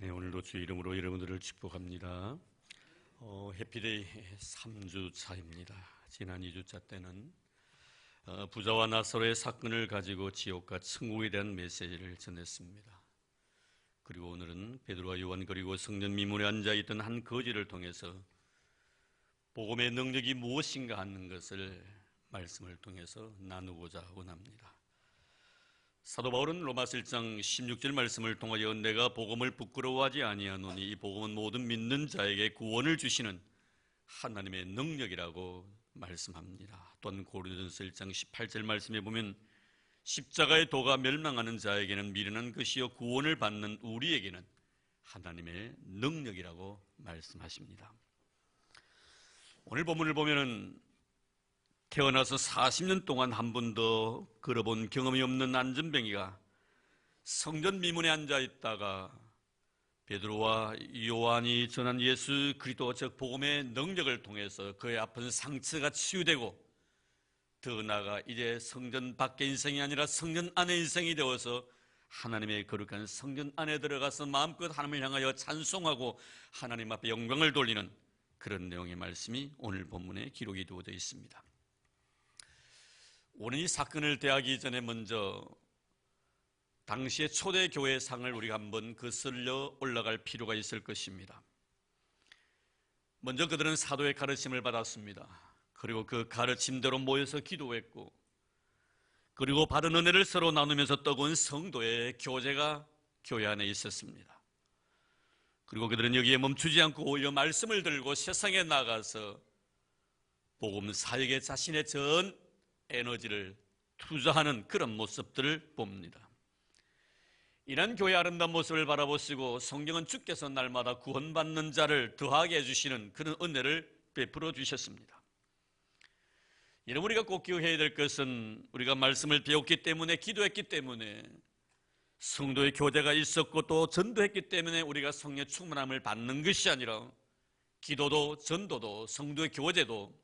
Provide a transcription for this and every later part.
네, 오늘도 주 이름으로 여러분들을 축복합니다. 해피데이 3주 차입니다. 지난 2주차 때는 부자와 나사로의 사건을 가지고 지옥과 천국에 대한 메시지를 전했습니다. 그리고 오늘은 베드로와 요한 그리고 성전 미문에 앉아있던 한 거지를 통해서 복음의 능력이 무엇인가 하는 것을 말씀을 통해서 나누고자 원합니다. 사도 바울은 로마서 1장 16절 말씀을 통하여 내가 복음을 부끄러워하지 아니하노니 이 복음은 모든 믿는 자에게 구원을 주시는 하나님의 능력이라고 말씀합니다. 또한 고린도전서 1장 18절 말씀에 보면 십자가의 도가 멸망하는 자에게는 미련한 것이요 구원을 받는 우리에게는 하나님의 능력이라고 말씀하십니다. 오늘 본문을 보면은 태어나서 40년 동안 한 번도 걸어본 경험이 없는 안전뱅이가 성전 미문에 앉아있다가 베드로와 요한이 전한 예수 그리스도 즉 복음의 능력을 통해서 그의 아픈 상처가 치유되고 더 나아가 이제 성전 밖의 인생이 아니라 성전 안의 인생이 되어서 하나님의 거룩한 성전 안에 들어가서 마음껏 하나님을 향하여 찬송하고 하나님 앞에 영광을 돌리는 그런 내용의 말씀이 오늘 본문에 기록이 되어져 있습니다. 오늘 이 사건을 대하기 전에 먼저 당시의 초대교회상을 우리가 한번 거슬러 올라갈 필요가 있을 것입니다. 먼저 그들은 사도의 가르침을 받았습니다. 그리고 그 가르침대로 모여서 기도했고 그리고 받은 은혜를 서로 나누면서 떡은 성도의 교제가 교회 안에 있었습니다. 그리고 그들은 여기에 멈추지 않고 오히려 말씀을 들고 세상에 나가서 복음 사역에 자신의 전 에너지를 투자하는 그런 모습들을 봅니다. 이런 교회의 아름다운 모습을 바라보시고 성경은 주께서 날마다 구원받는 자를 더하게 해주시는 그런 은혜를 베풀어 주셨습니다. 여러분, 우리가 꼭 기억해야 될 것은 우리가 말씀을 배웠기 때문에 기도했기 때문에 성도의 교제가 있었고 또 전도했기 때문에 우리가 성령의 충만함을 받는 것이 아니라 기도도 전도도 성도의 교제도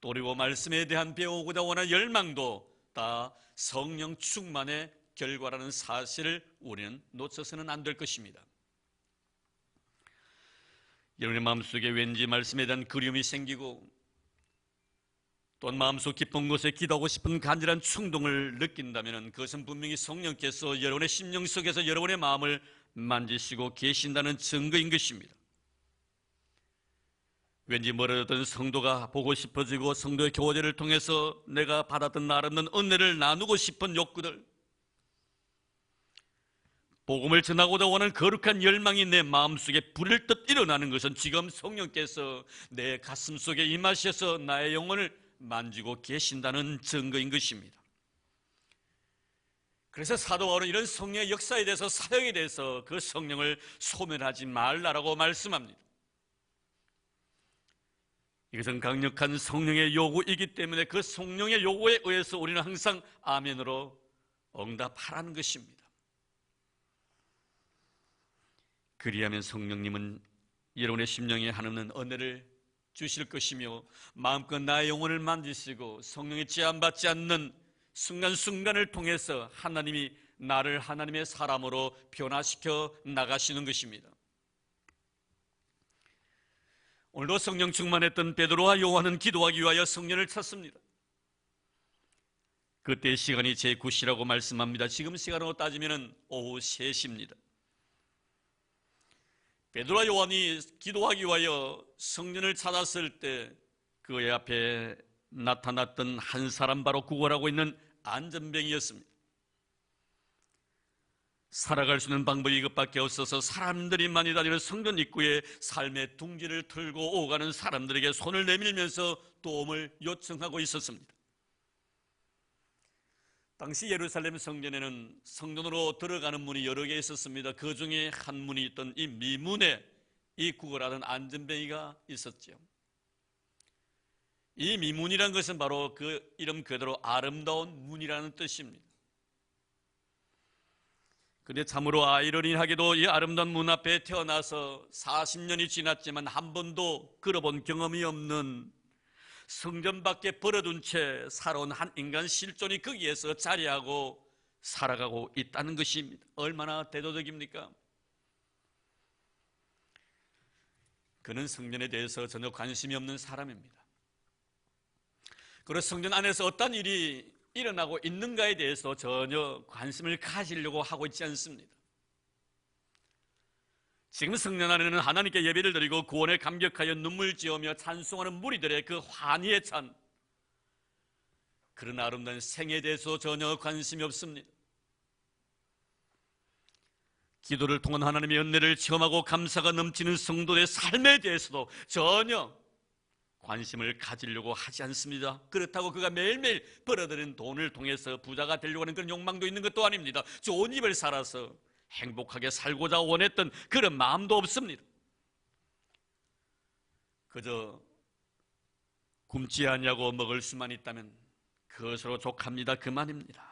또 그리고 말씀에 대한 배우고자 원하는 열망도 다 성령 충만의 결과라는 사실을 우리는 놓쳐서는 안 될 것입니다. 여러분의 마음속에 왠지 말씀에 대한 그리움이 생기고 또한 마음속 깊은 곳에 기도하고 싶은 간절한 충동을 느낀다면 그것은 분명히 성령께서 여러분의 심령 속에서 여러분의 마음을 만지시고 계신다는 증거인 것입니다. 왠지 멀어졌던 성도가 보고 싶어지고 성도의 교제를 통해서 내가 받았던 아름다운 은혜를 나누고 싶은 욕구들, 복음을 전하고자 원하는 거룩한 열망이 내 마음속에 불을 듯 일어나는 것은 지금 성령께서 내 가슴 속에 임하셔서 나의 영혼을 만지고 계신다는 증거인 것입니다. 그래서 사도 바울은 이런 성령의 역사에 대해서 사역에 대해서 그 성령을 소멸하지 말라라고 말씀합니다. 이것은 강력한 성령의 요구이기 때문에 그 성령의 요구에 의해서 우리는 항상 아멘으로 응답하라는 것입니다. 그리하면 성령님은 여러분의 심령에 한없는 은혜를 주실 것이며 마음껏 나의 영혼을 만지시고 성령의 제한받지 않는 순간순간을 통해서 하나님이 나를 하나님의 사람으로 변화시켜 나가시는 것입니다. 오늘도 성령 충만했던 베드로와 요한은 기도하기 위하여 성령을 찾습니다. 그때 시간이 제9시라고 말씀합니다. 지금 시간으로 따지면 오후 3시입니다. 베드로와 요한이 기도하기 위하여 성령을 찾았을 때 그의 앞에 나타났던 한 사람 바로 구걸하고 있는 안전뱅이였습니다. 살아갈 수 있는 방법이 이것밖에 없어서 사람들이 많이 다니는 성전 입구에 삶의 둥지를 틀고 오가는 사람들에게 손을 내밀면서 도움을 요청하고 있었습니다. 당시 예루살렘 성전에는 성전으로 들어가는 문이 여러 개 있었습니다. 그 중에 한 문이 있던 이 미문에 이 구걸하던 안전뱅이가 있었죠. 이 미문이라는 것은 바로 그 이름 그대로 아름다운 문이라는 뜻입니다. 그런데 참으로 아이러니하게도 이 아름다운 문 앞에 태어나서 40년이 지났지만 한 번도 걸어본 경험이 없는 성전 밖에 버려둔 채 살아온 한 인간 실존이 거기에서 자리하고 살아가고 있다는 것입니다. 얼마나 대도적입니까? 그는 성전에 대해서 전혀 관심이 없는 사람입니다. 그리고 성전 안에서 어떤 일이 일어나고 있는가에 대해서 전혀 관심을 가지려고 하고 있지 않습니다. 지금 성전 안에는 하나님께 예배를 드리고 구원에 감격하여 눈물 지으며 찬송하는 무리들의 그 환희에 찬 그런 아름다운 생에 대해서 전혀 관심이 없습니다. 기도를 통한 하나님의 은혜를 체험하고 감사가 넘치는 성도의 삶에 대해서도 전혀 관심을 가지려고 하지 않습니다. 그렇다고 그가 매일매일 벌어들인 돈을 통해서 부자가 되려고 하는 그런 욕망도 있는 것도 아닙니다. 좋은 집을 살아서 행복하게 살고자 원했던 그런 마음도 없습니다. 그저 굶지 않냐고 먹을 수만 있다면 그것으로 족합니다. 그만입니다.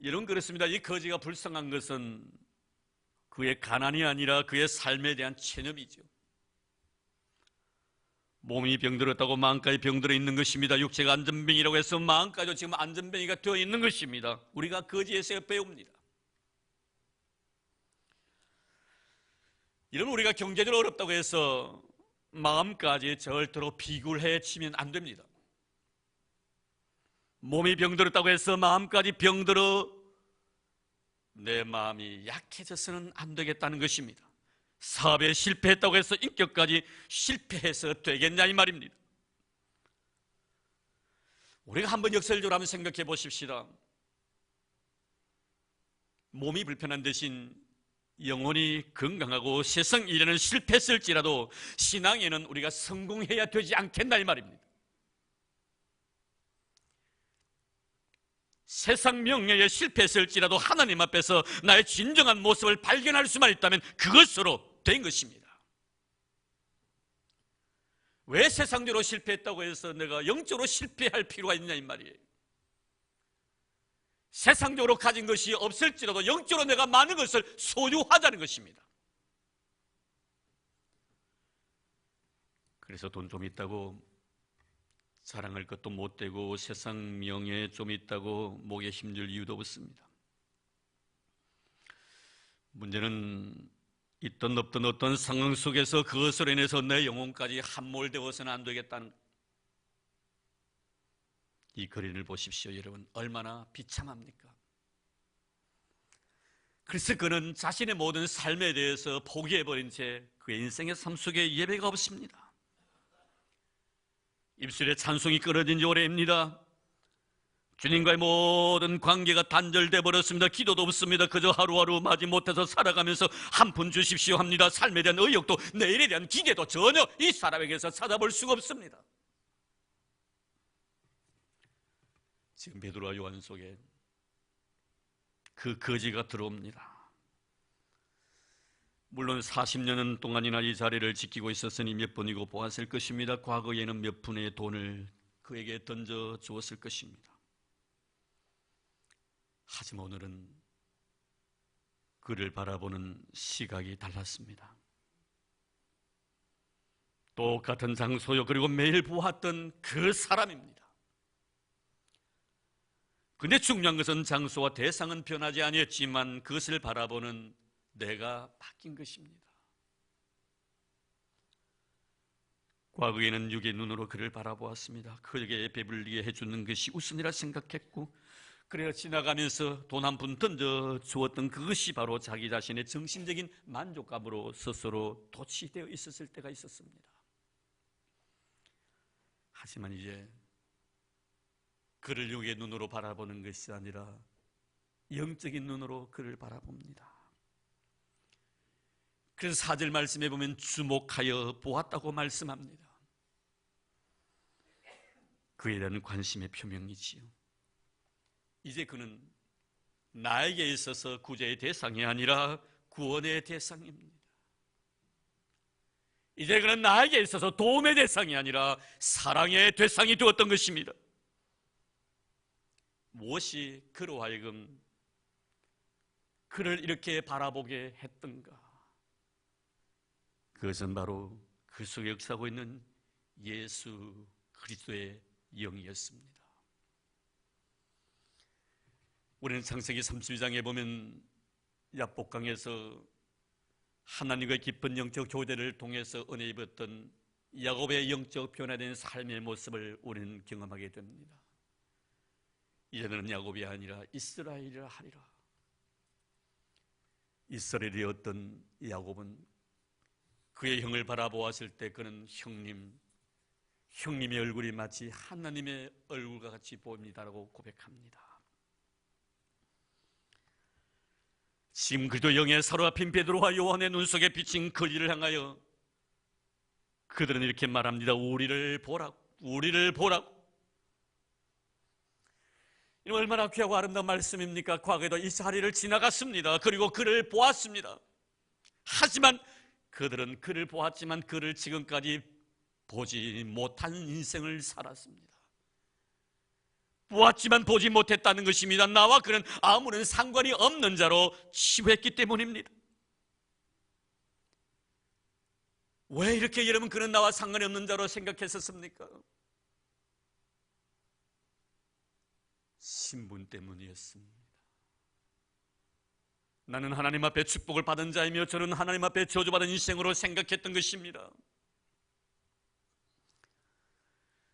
이런 그렇습니다. 이 거지가 불쌍한 것은 그의 가난이 아니라 그의 삶에 대한 체념이죠. 몸이 병들었다고 마음까지 병들어 있는 것입니다. 육체가 안전병이라고 해서 마음까지도 지금 안전병이가 되어 있는 것입니다. 우리가 거지에서 배웁니다. 이런 우리가 경제적으로 어렵다고 해서 마음까지 절대로 비굴해 치면 안 됩니다. 몸이 병들었다고 해서 마음까지 병들어 내 마음이 약해져서는 안 되겠다는 것입니다. 사업에 실패했다고 해서 인격까지 실패해서 되겠냐 이 말입니다. 우리가 한번 역설적으로 한번 생각해 보십시다. 몸이 불편한 대신 영혼이 건강하고 세상 일에는 실패했을지라도 신앙에는 우리가 성공해야 되지 않겠나 이 말입니다. 세상 명예에 실패했을지라도 하나님 앞에서 나의 진정한 모습을 발견할 수만 있다면 그것으로 된 것입니다. 왜 세상적으로 실패했다고 해서 내가 영적으로 실패할 필요가 있냐 이 말이에요. 세상적으로 가진 것이 없을지라도 영적으로 내가 많은 것을 소유하자는 것입니다. 그래서 돈 좀 있다고 자랑할 것도 못 되고 세상 명예 좀 있다고 목에 힘줄 이유도 없습니다. 문제는 있던 없던 어떤 상황 속에서 그것으로 인해서 내 영혼까지 함몰되어서는 안 되겠다는 이 그림을 보십시오. 여러분 얼마나 비참합니까? 그래서 그는 자신의 모든 삶에 대해서 포기해버린 채 그의 인생의 삶 속에 예배가 없습니다. 입술에 찬송이 끊어진 지 오래입니다. 주님과의 모든 관계가 단절돼 버렸습니다. 기도도 없습니다. 그저 하루하루 마지 못해서 살아가면서 한 푼 주십시오 합니다. 삶에 대한 의욕도 내일에 대한 기대도 전혀 이 사람에게서 찾아볼 수가 없습니다. 지금 베드로와 요한 속에 그 거지가 들어옵니다. 물론 40년 동안이나 이 자리를 지키고 있었으니 몇 번이고 보았을 것입니다. 과거에는 몇 푼의 돈을 그에게 던져 주었을 것입니다. 하지만 오늘은 그를 바라보는 시각이 달랐습니다. 똑같은 장소요, 그리고 매일 보았던 그 사람입니다. 근데 중요한 것은 장소와 대상은 변하지 아니었지만 그것을 바라보는 내가 바뀐 것입니다. 과거에는 육의 눈으로 그를 바라보았습니다. 그에게 배불리게 해주는 것이 우선이라 생각했고 그래서 지나가면서 돈 한 푼 던져 주었던 그것이 바로 자기 자신의 정신적인 만족감으로 스스로 도취되어 있었을 때가 있었습니다. 하지만 이제 그를 육의 눈으로 바라보는 것이 아니라 영적인 눈으로 그를 바라봅니다. 그래서 4절 말씀에 보면 주목하여 보았다고 말씀합니다. 그에 대한 관심의 표명이지요. 이제 그는 나에게 있어서 구제의 대상이 아니라 구원의 대상입니다. 이제 그는 나에게 있어서 도움의 대상이 아니라 사랑의 대상이 되었던 것입니다. 무엇이 그로 하여금 그를 이렇게 바라보게 했던가? 그것은 바로 그 속에 역사하고 있는 예수 그리스도의 영이었습니다. 우리는 창세기 32장에 보면 야복강에서 하나님과 깊은 영적 교제를 통해서 은혜 입었던 야곱의 영적 변화된 삶의 모습을 우리는 경험하게 됩니다. 이제는 야곱이 아니라 이스라엘이라 하리라. 이스라엘이었던 야곱은 그의 형을 바라보았을 때 그는 형님의 얼굴이 마치 하나님의 얼굴과 같이 보입니다라고 고백합니다. 지금 그도 영에 사로잡힌 베드로와 요한의 눈 속에 비친 거리를 향하여 그들은 이렇게 말합니다. 우리를 보라고, 우리를 보라고. 이 얼마나 귀하고 아름다운 말씀입니까? 과거에도 이 자리를 지나갔습니다. 그리고 그를 보았습니다. 하지만 그들은 그를 보았지만 그를 지금까지 보지 못한 인생을 살았습니다. 보았지만 보지 못했다는 것입니다. 나와 그는 아무런 상관이 없는 자로 치부했기 때문입니다. 왜 이렇게 여러분 그는 나와 상관이 없는 자로 생각했었습니까? 신분 때문이었습니다. 나는 하나님 앞에 축복을 받은 자이며 저는 하나님 앞에 저주받은 인생으로 생각했던 것입니다.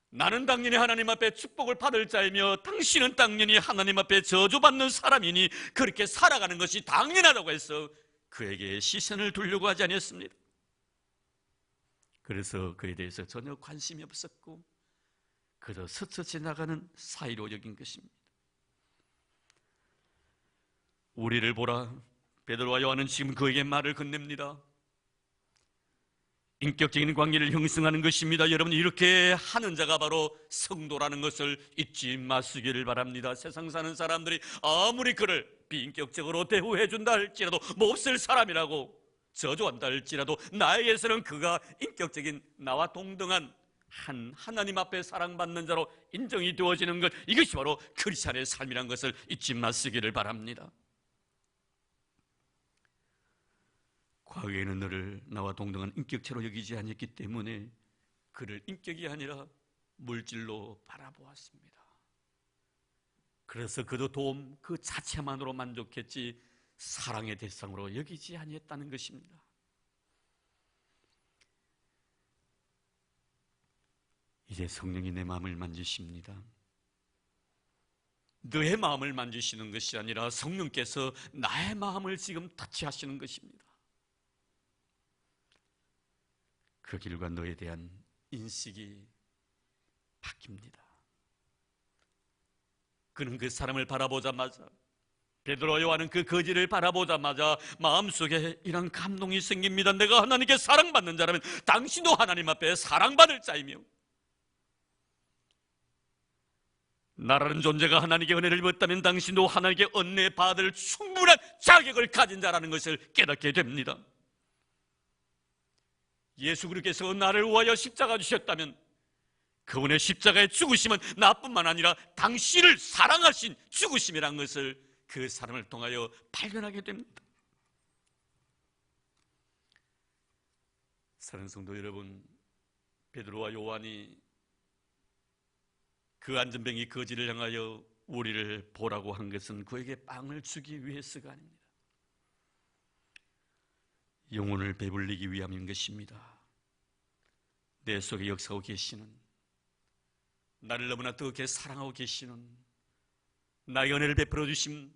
나는 당연히 하나님 앞에 축복을 받을 자이며 당신은 당연히 하나님 앞에 저주받는 사람이니 그렇게 살아가는 것이 당연하다고 해서 그에게 시선을 두려고 하지 않았습니다. 그래서 그에 대해서 전혀 관심이 없었고 그저 스쳐 지나가는 사이로 여긴 것입니다. 우리를 보라. 베드로와 요한은 지금 그에게 말을 건넵니다. 인격적인 관계를 형성하는 것입니다. 여러분, 이렇게 하는 자가 바로 성도라는 것을 잊지 마시기를 바랍니다. 세상 사는 사람들이 아무리 그를 비인격적으로 대우해 준다 할지라도 몹쓸 사람이라고 저주한다 할지라도 나에게서는 그가 인격적인 나와 동등한 하나님 앞에 사랑받는 자로 인정이 되어지는 것, 이것이 바로 크리스찬의 삶이라는 것을 잊지 마시기를 바랍니다. 과거에는 너를 나와 동등한 인격체로 여기지 않았기 때문에 그를 인격이 아니라 물질로 바라보았습니다. 그래서 그도 도움 그 자체만으로 만족했지 사랑의 대상으로 여기지 아니했다는 것입니다. 이제 성령이 내 마음을 만지십니다. 너의 마음을 만지시는 것이 아니라 성령께서 나의 마음을 지금 터치하시는 것입니다. 그 길과 너에 대한 인식이 바뀝니다. 그는 그 사람을 바라보자마자, 베드로 요한은 그 거지를 바라보자마자 마음속에 이런 감동이 생깁니다. 내가 하나님께 사랑받는 자라면 당신도 하나님 앞에 사랑받을 자이며 나라는 존재가 하나님께 은혜를 입었다면 당신도 하나님께 은혜 받을 충분한 자격을 가진 자라는 것을 깨닫게 됩니다. 예수 그리스도께서 나를 위하여 십자가 주셨다면 그분의 십자가의 죽으심은 나뿐만 아니라 당신을 사랑하신 죽으심이라는 것을 그 사람을 통하여 발견하게 됩니다. 사랑하는 성도 여러분, 베드로와 요한이 그 안전뱅이 거지를 향하여 우리를 보라고 한 것은 그에게 빵을 주기 위해서가 아닙니다. 영혼을 배불리기 위함인 것입니다. 내 속에 역사하고 계시는, 나를 너무나 뜨겁게 사랑하고 계시는, 나의 은혜를 베풀어 주심,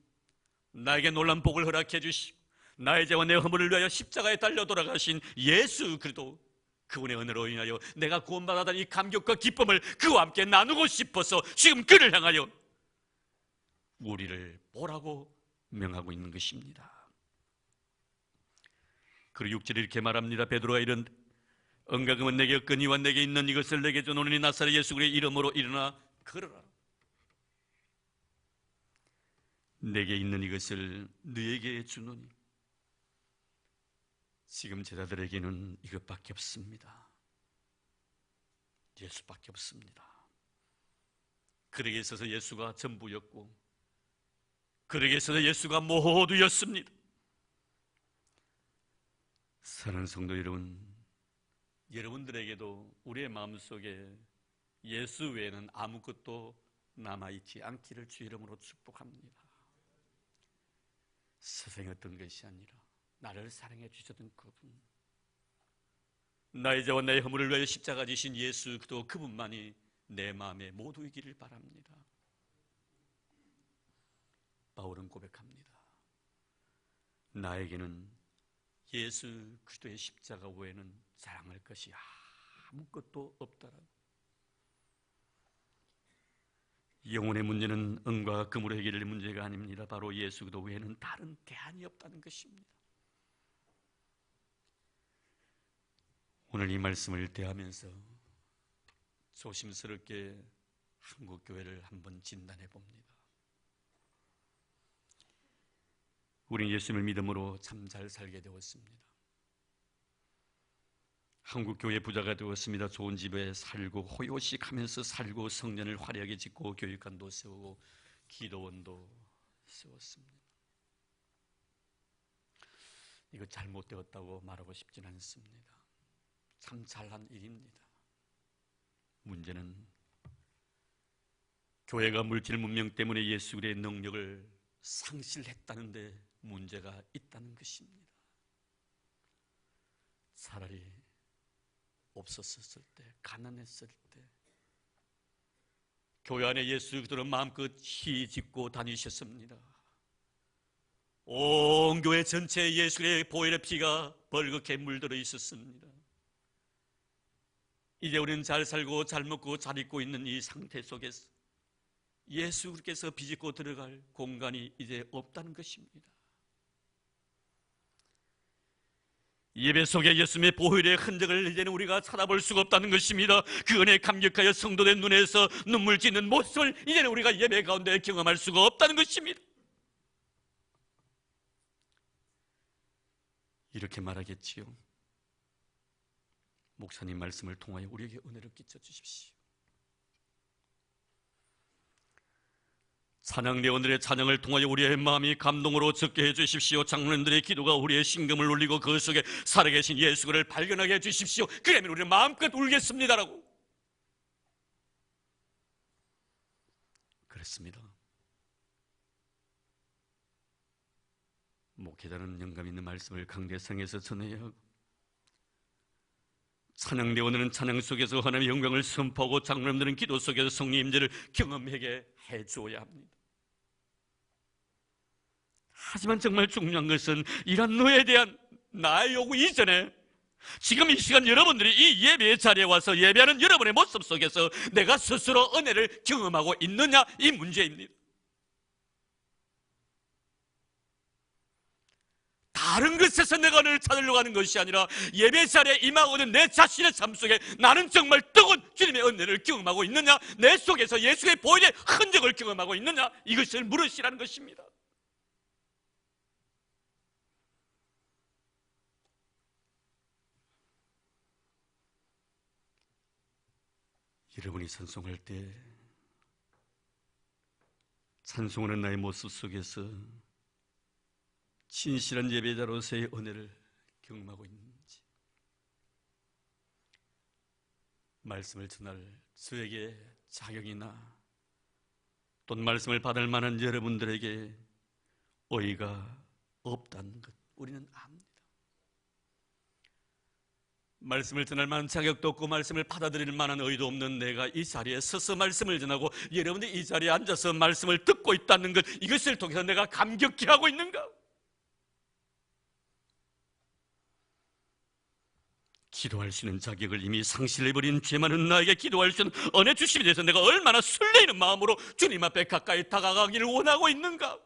나에게 놀란 복을 허락해 주시고 나의 죄와 내 허물을 위하여 십자가에 달려 돌아가신 예수 그리스도, 그분의 은혜로 인하여 내가 구원받았다는 이 감격과 기쁨을 그와 함께 나누고 싶어서 지금 그를 향하여 우리를 보라고 명하고 있는 것입니다. 그리고 6절에 이렇게 말합니다. 베드로가 이른 은가금은 내게 없거니와 내게 있는 이것을 내게 주노니 나사렛 예수 그리스도의 이름으로 일어나 걸어라. 내게 있는 이것을 너에게 주노니. 지금 제자들에게는 이것밖에 없습니다. 예수밖에 없습니다. 그에게 있어서 예수가 전부였고 그에게 있어서 예수가 모두였습니다. 사랑하는 성도 여러분, 여러분들에게도 우리의 마음속에 예수 외에는 아무것도 남아있지 않기를 주 이름으로 축복합니다. 세상의 어떤 것이 아니라 나를 사랑해 주셨던 그분, 나의 죄와 나의 허물을 위하여 십자가 지신 예수 그도 그분만이 내 마음에 모두 이기를 바랍니다. 바울은 고백합니다. 나에게는 예수 그리스도의 십자가 외에는 자랑할 것이 아무것도 없다라고. 영혼의 문제는 은과 금으로 해결될 문제가 아닙니다. 바로 예수 그리스도 외에는 다른 대안이 없다는 것입니다. 오늘 이 말씀을 대하면서 조심스럽게 한국 교회를 한번 진단해 봅니다. 우리는 예수님을 믿음으로 참 잘 살게 되었습니다. 한국 교회 부자가 되었습니다. 좋은 집에 살고 호요식하면서 살고 성전을 화려하게 짓고 교육관도 세우고 기도원도 세웠습니다. 이거 잘못되었다고 말하고 싶진 않습니다. 참 잘한 일입니다. 문제는 교회가 물질 문명 때문에 예수 그리스도의 능력을 상실했다는 데 문제가 있다는 것입니다. 차라리 없었을 때, 가난했을 때 교회 안에 예수 그리스도를 마음껏 희짓고 다니셨습니다. 온 교회 전체에 예수의 보혈의 피가 벌겋게 물들어 있었습니다. 이제 우리는 잘 살고 잘 먹고 잘 입고 있는 이 상태 속에서 예수께서 비집고 들어갈 공간이 이제 없다는 것입니다. 예배 속에 예수님의 보혈의 흔적을 이제는 우리가 찾아볼 수가 없다는 것입니다. 그 은혜에 감격하여 성도된 눈에서 눈물 짓는 모습을 이제는 우리가 예배 가운데 경험할 수가 없다는 것입니다. 이렇게 말하겠지요. 목사님 말씀을 통하여 우리에게 은혜를 끼쳐 주십시오. 찬양대 오늘의 찬양을 통하여 우리의 마음이 감동으로 적게 해주십시오. 장로님들의 기도가 우리의 심금을 울리고 그 속에 살아계신 예수를 발견하게 해주십시오. 그러면 우리는 마음껏 울겠습니다라고. 그렇습니다. 목회자는 영감 있는 말씀을 강대상에서 전해야 하고, 찬양대 오늘은 찬양 속에서 하나님의 영광을 선포하고, 장로님들은 기도 속에서 성령의 임재를 경험하게 해줘야 합니다. 하지만 정말 중요한 것은 이런 너에 대한 나의 요구 이전에 지금 이 시간 여러분들이 이 예배의 자리에 와서 예배하는 여러분의 모습 속에서 내가 스스로 은혜를 경험하고 있느냐, 이 문제입니다. 다른 것에서 내가 은혜를 찾으려고 하는 것이 아니라 예배 자리에 임하고 있는 내 자신의 삶 속에 나는 정말 뜨거운 주님의 은혜를 경험하고 있느냐, 내 속에서 예수의 보혈의 흔적을 경험하고 있느냐, 이것을 물으시라는 것입니다. 여러분이 찬송할 때 찬송하는 나의 모습 속에서 진실한 예배자로서의 은혜를 경험하고 있는지, 말씀을 전할 저에게 자격이나 또는 말씀을 받을 만한 여러분들에게 의의가 없다는 것 우리는 압니다. 말씀을 전할 만한 자격도 없고 말씀을 받아들일 만한 의의도 없는 내가 이 자리에 서서 말씀을 전하고 여러분들이 이 자리에 앉아서 말씀을 듣고 있다는 것, 이것을 통해서 내가 감격해 하고 있는가? 기도할 수 있는 자격을 이미 상실해버린 죄 많은 나에게 기도할 수 있는 은혜 주심에 대해서 내가 얼마나 설레이는 마음으로 주님 앞에 가까이 다가가기를 원하고 있는가?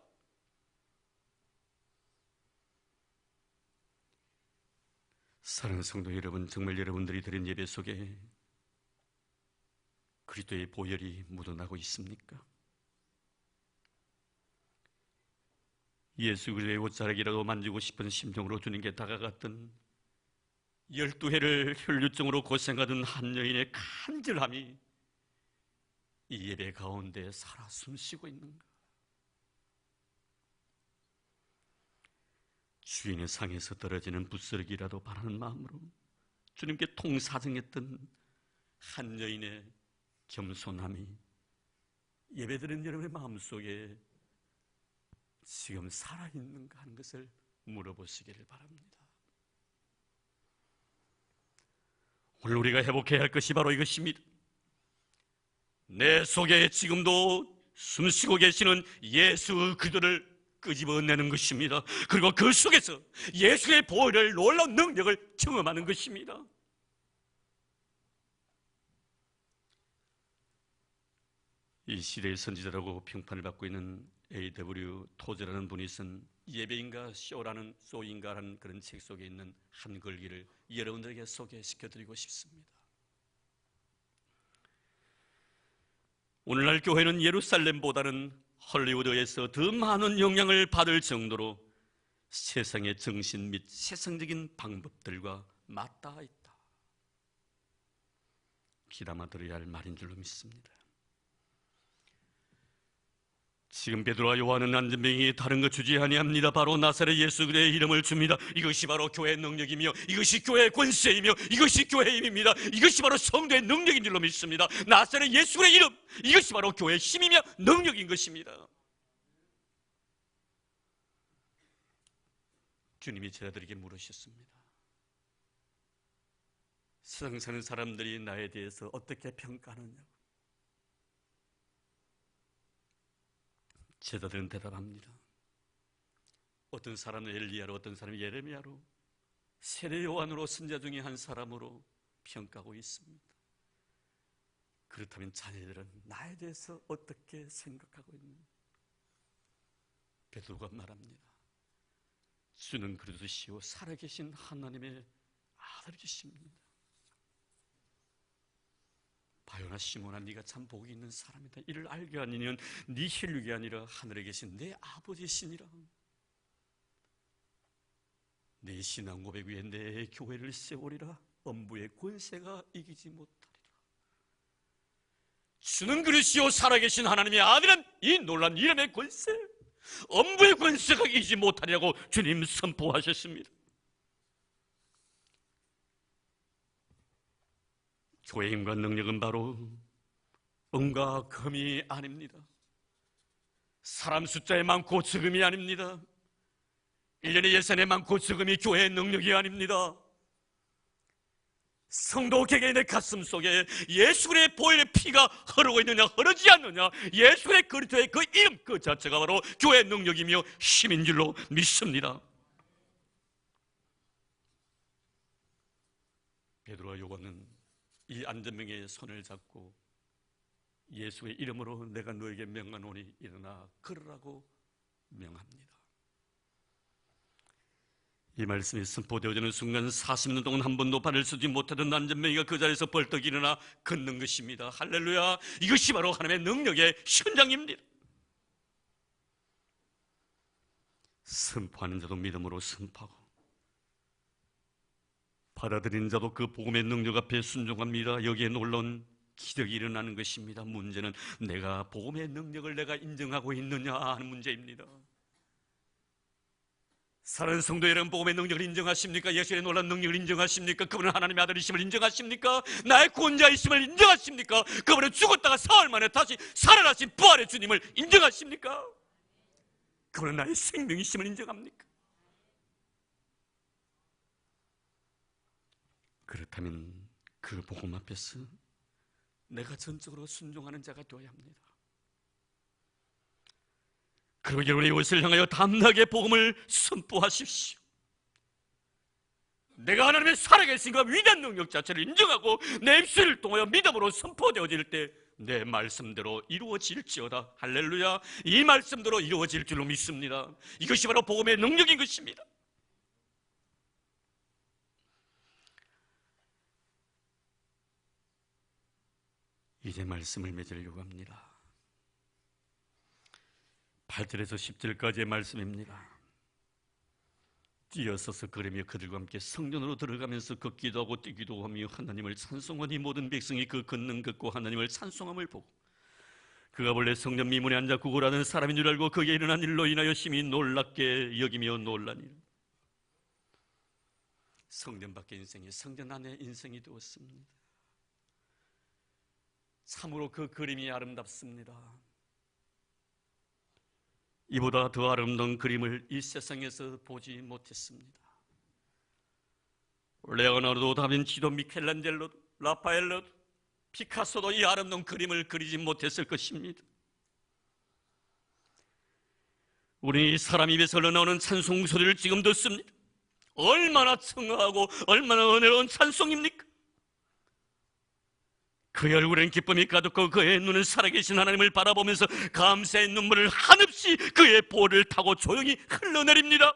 사랑하는 성도 여러분, 정말 여러분들이 드린 예배 속에 그리스도의 보혈이 묻어나고 있습니까? 예수 그리스도의 옷자락이라도 만지고 싶은 심정으로 주님께 다가갔던 12해를 혈류증으로 고생하던 한 여인의 간절함이 이 예배 가운데 살아 숨쉬고 있는가? 주인의 상에서 떨어지는 부스러기라도 바라는 마음으로 주님께 통사정했던 한 여인의 겸손함이 예배드리는 여러분의 마음속에 지금 살아있는가 하는 것을 물어보시기를 바랍니다. 오늘 우리가 회복해야 할 것이 바로 이것입니다. 내 속에 지금도 숨쉬고 계시는 예수 그리스도를 끄집어내는 것입니다. 그리고 그 속에서 예수의 보혈을 놀라운 능력을 경험하는 것입니다. 이 시대의 선지자라고 평판을 받고 있는 A.W. 토저라는 분이 쓴 예배인가 쇼인가라는 그런 책 속에 있는 한 글귀를 여러분들에게 소개시켜드리고 싶습니다. 오늘날 교회는 예루살렘보다는 헐리우드에서 더 많은 영향을 받을 정도로 세상의 정신 및 세상적인 방법들과 맞닿아 있다. 귀담아 들어야 할 말인 줄로 믿습니다. 지금 베드로와 요한은 안전병이 다른 것 주지 아니합니다. 바로 나사렛 예수 그리스도의 이름을 줍니다. 이것이 바로 교회의 능력이며 이것이 교회의 권세이며 이것이 교회의 힘입니다. 이것이 바로 성도의 능력인 줄로 믿습니다. 나사렛 예수 그리스도의 이름, 이것이 바로 교회의 힘이며 능력인 것입니다. 주님이 제자들에게 물으셨습니다. 세상 사는 사람들이 나에 대해서 어떻게 평가하느냐고. 제자들은 대답합니다. 어떤 사람은 엘리야로, 어떤 사람은 예레미야로, 세례 요한으로, 선지자 중에 한 사람으로 평가하고 있습니다. 그렇다면 자녀들은 나에 대해서 어떻게 생각하고 있는가? 베드로가 말합니다. 주는 그리스도시요 살아계신 하나님의 아들이십니다. 바요나 시몬아, 네가 참 복이 있는 사람이다. 이를 알게 하니는 네 혈육이 아니라 하늘에 계신 내 아버지시니라. 내 신앙 고백 위에 내 교회를 세우리라. 엄부의 권세가 이기지 못하리라. 주는 그리스도시요 살아계신 하나님의 아들은 이 놀란 이름의 권세, 엄부의 권세가 이기지 못하리라고 주님 선포하셨습니다. 교회의 힘과 능력은 바로 은과 금이 아닙니다. 사람 숫자에 많고 적음이 아닙니다. 1년의 예산에 많고 적음이 교회의 능력이 아닙니다. 성도 개개인의 가슴 속에 예수 그리스도의 보혈의 피가 흐르고 있느냐 흐르지 않느냐, 예수 그리스도의 그 이름 그 자체가 바로 교회의 능력이며 힘인 줄로 믿습니다. 베드로와 요한은 이 안전병의 손을 잡고 예수의 이름으로 내가 너에게 명하노니 일어나 걸으라고 명합니다. 이 말씀이 선포되어지는 순간 40년 동안 한 번도 발을 쓰지 못하던 안전병이가 그 자리에서 벌떡 일어나 걷는 것입니다. 할렐루야! 이것이 바로 하나님의 능력의 현장입니다. 선포하는 자도 믿음으로 선포하고 받아들이는 자도 그 복음의 능력 앞에 순종합니다. 여기에 놀라운 기적이 일어나는 것입니다. 문제는 내가 복음의 능력을 내가 인정하고 있느냐 하는 문제입니다. 사랑하는 성도 여러분, 복음의 능력을 인정하십니까? 예수의 놀라운 능력을 인정하십니까? 그분은 하나님의 아들이심을 인정하십니까? 나의 구원자이심을 인정하십니까? 그분은 죽었다가 사흘 만에 다시 살아나신 부활의 주님을 인정하십니까? 그분은 나의 생명이심을 인정합니까? 그렇다면 그 복음 앞에서 내가 전적으로 순종하는 자가 되어야 합니다. 그리고 여러분의 이웃을 향하여 담대하게 복음을 선포하십시오. 내가 하나님의 살아계신과 위대한 능력 자체를 인정하고 내 입술을 통하여 믿음으로 선포되어질 때 내 말씀대로 이루어질지어다. 할렐루야! 이 말씀대로 이루어질 줄로 믿습니다. 이것이 바로 복음의 능력인 것입니다. 이제 말씀을 맺으려고 합니다. 8절에서 10절까지의 말씀입니다. 뛰어서서 걸으며 그들과 함께 성전으로 들어가면서 걷기도 하고 뛰기도 하며 하나님을 찬송하니 모든 백성이 그 걷는 걷고 하나님을 찬송함을 보고 그가 본래 성전 미문에 앉아 구걸하는 사람인 줄 알고 그에게 일어난 일로 인하여 심히 놀랍게 여기며 놀라니 성전 밖의 인생이 성전 안의 인생이 되었습니다. 참으로 그 그림이 아름답습니다. 이보다 더 아름다운 그림을 이 세상에서 보지 못했습니다. 레오나르도 다빈치도 미켈란젤로 라파엘로 피카소도 이 아름다운 그림을 그리지 못했을 것입니다. 우리 이 사람 입에서 흘러나오는 찬송 소리를 지금 듣습니다. 얼마나 청아하고 얼마나 은혜로운 찬송입니까? 그의 얼굴엔 기쁨이 가득하고 그의 눈은 살아계신 하나님을 바라보면서 감사의 눈물을 한없이 그의 볼을 타고 조용히 흘러내립니다.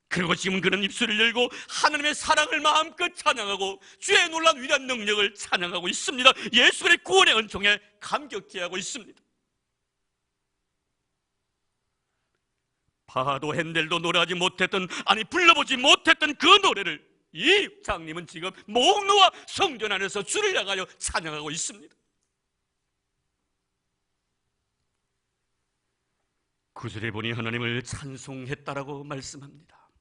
그리고 지금 그는 입술을 열고 하나님의 사랑을 마음껏 찬양하고 주의 놀라운 위대한 능력을 찬양하고 있습니다. 예수의 구원의 은총에 감격해 하고 있습니다. 바하도 핸델도 노래하지 못했던, 아니 불러보지 못했던 그 노래를 이 장님은 지금 목놓아 성전 안에서 주를 향하여 찬양하고 있습니다. 구절에 보니 하나님을 찬송했다라고 말씀합니다.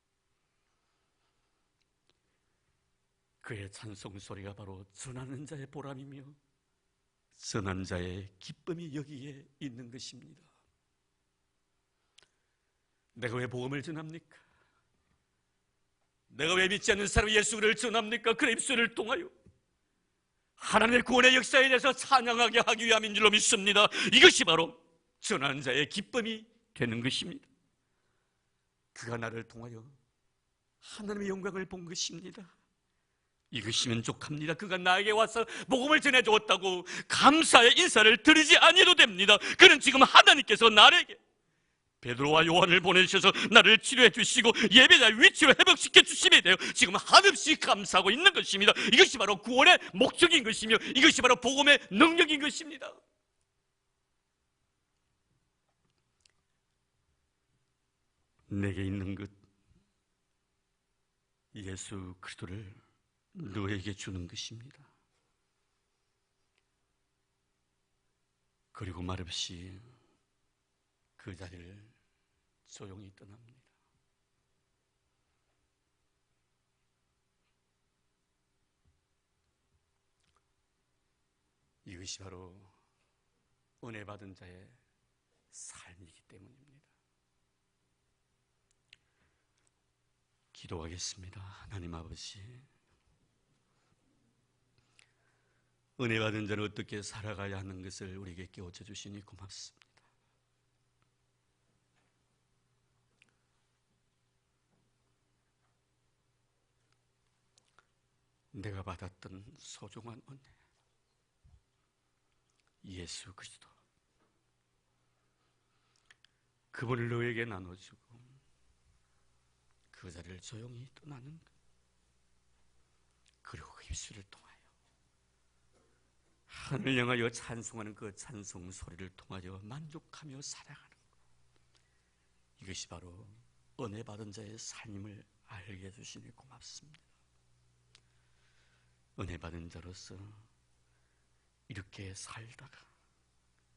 그의 찬송 소리가 바로 전하는 자의 보람이며 전하는 자의 기쁨이 여기에 있는 것입니다. 내가 왜 복음을 전합니까? 내가 왜 믿지 않는 사람 예수를 전합니까? 그의 입술을 통하여 하나님의 구원의 역사에 대해서 찬양하게 하기 위함인 줄로 믿습니다. 이것이 바로 전하는 자의 기쁨이 되는 것입니다. 그가 나를 통하여 하나님의 영광을 본 것입니다. 이것이 만족합니다. 그가 나에게 와서 복음을 전해주었다고 감사의 인사를 드리지 아니해도 됩니다. 그는 지금 하나님께서 나에게 베드로와 요한을 보내주셔서 나를 치료해 주시고 예배자의 위치로 회복시켜 주심에 대해 지금 한없이 감사하고 있는 것입니다. 이것이 바로 구원의 목적인 것이며 이것이 바로 복음의 능력인 것입니다. 내게 있는 것, 예수 그리스도를 너에게 주는 것입니다. 그리고 말없이 그 자리를 조용히 떠납니다. 이것이 바로 은혜 받은 자의 삶이기 때문입니다. 기도하겠습니다. 하나님 아버지, 은혜 받은 자는 어떻게 살아가야 하는 것을 우리에게 깨우쳐 주시니 고맙습니다. 내가 받았던 소중한 은혜, 예수 그리스도, 그분을 너에게 나눠주고 그 자리를 조용히 떠나는 것, 그리고 그 입술을 통하여 하늘 향하여 찬송하는 그 찬송 소리를 통하여 만족하며 살아가는 것, 이것이 바로 은혜 받은 자의 삶임을 알게 해주시니 고맙습니다. 은혜 받은 자로서 이렇게 살다가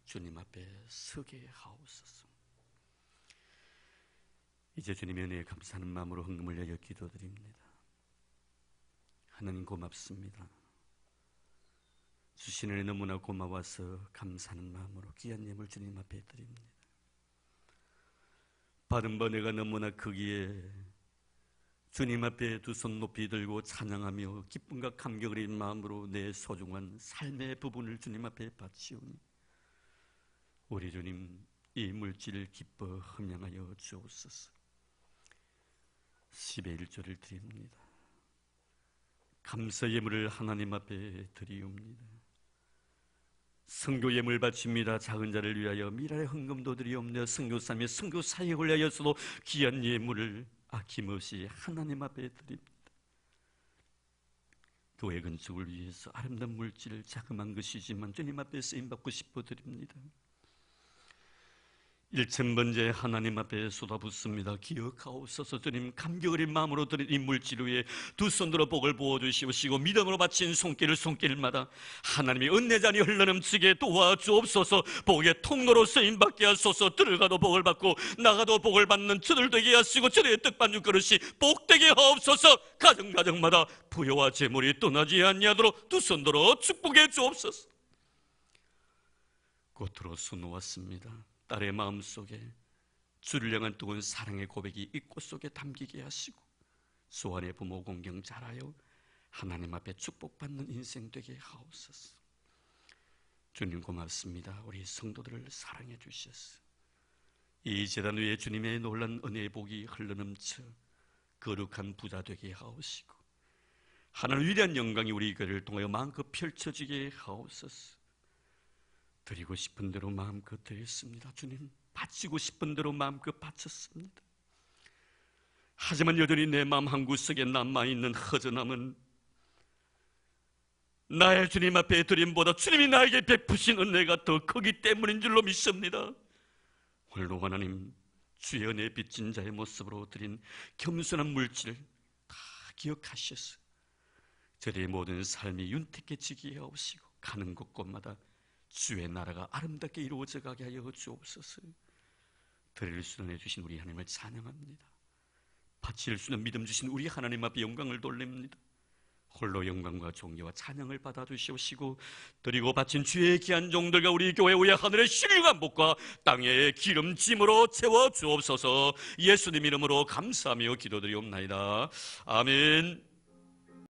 주님 앞에 서게 하옵소서. 이제 주님의 은혜에 감사하는 마음으로 헌금을 여겨 기도드립니다. 하나님 고맙습니다. 주신 은혜 너무나 고마워서 감사하는 마음으로 귀한 예물 주님 앞에 드립니다. 받은 번뇌가 너무나 크기에 주님 앞에 두 손 높이 들고 찬양하며 기쁨과 감격을 입은 마음으로 내 소중한 삶의 부분을 주님 앞에 바치오니 우리 주님 이 물질을 기뻐 흠양하여 주옵소서. 10의 1조를 드립니다. 감사 예물을 하나님 앞에 드리옵니다. 선교 예물 바칩니다. 작은 자를 위하여 미랄의 헌금도 드리옵니다. 선교사의 선교 사역을 위하여서도 귀한 예물을 아낌없이 하나님 앞에 드립니다. 교회 건축을 위해서 아름다운 물질을 자그마한 것이지만 주님 앞에 쓰임받고 싶어 드립니다. 1000번째 하나님 앞에 쏟아붓습니다. 기억하옵소서. 주님 감격을 인 마음으로 드린 이 물질 위에 두 손으로 복을 부어주시옵시고 믿음으로 바친 손길마다 하나님의 은혜잔이 흘러넘치게 도와주옵소서. 복의 통로로 쓰임받게 하소서. 들어가도 복을 받고 나가도 복을 받는 저들 되게 하시고 저들의 떡반죽 그릇이 복되게 하옵소서. 가정마다 부여와 재물이 떠나지 아니하도록 두 손으로 축복해 주옵소서. 꽃으로서 놓았습니다. 딸의 마음속에 주를 향한 뜨거운 사랑의 고백이 이 꽃 속에 담기게 하시고 소환의 부모 공경 잘하여 하나님 앞에 축복받는 인생 되게 하옵소서. 주님 고맙습니다. 우리 성도들을 사랑해 주셔서 이 제단 위에 주님의 놀란 은혜의 복이 흘러넘쳐 거룩한 부자 되게 하옵시고 하나님 위대한 영광이 우리 교회를 통하여 마음껏 펼쳐지게 하옵소서. 드리고 싶은 대로 마음껏 드렸습니다. 주님, 바치고 싶은 대로 마음껏 바쳤습니다. 하지만 여전히 내 마음 한구석에 남아있는 허전함은 나의 주님 앞에 드림보다 주님이 나에게 베푸신 은혜가 더 크기 때문인 줄로 믿습니다. 홀로 하나님, 주의 은혜에 빚진 자의 모습으로 드린 겸손한 물질을 다 기억하셔서 저희의 모든 삶이 윤택해지게 하옵시고 가는 곳곳마다 주의 나라가 아름답게 이루어져 가게 하여 주옵소서. 드릴 수는 해주신 우리 하나님을 찬양합니다. 바칠 수는 믿음 주신 우리 하나님 앞에 영광을 돌립니다. 홀로 영광과 존귀와 찬양을 받아주시옵시고 드리고 바친 주의 귀한 종들과 우리 교회 위에 하늘의 신령한 복과 땅의 기름짐으로 채워 주옵소서. 예수님 이름으로 감사하며 기도드리옵나이다. 아멘.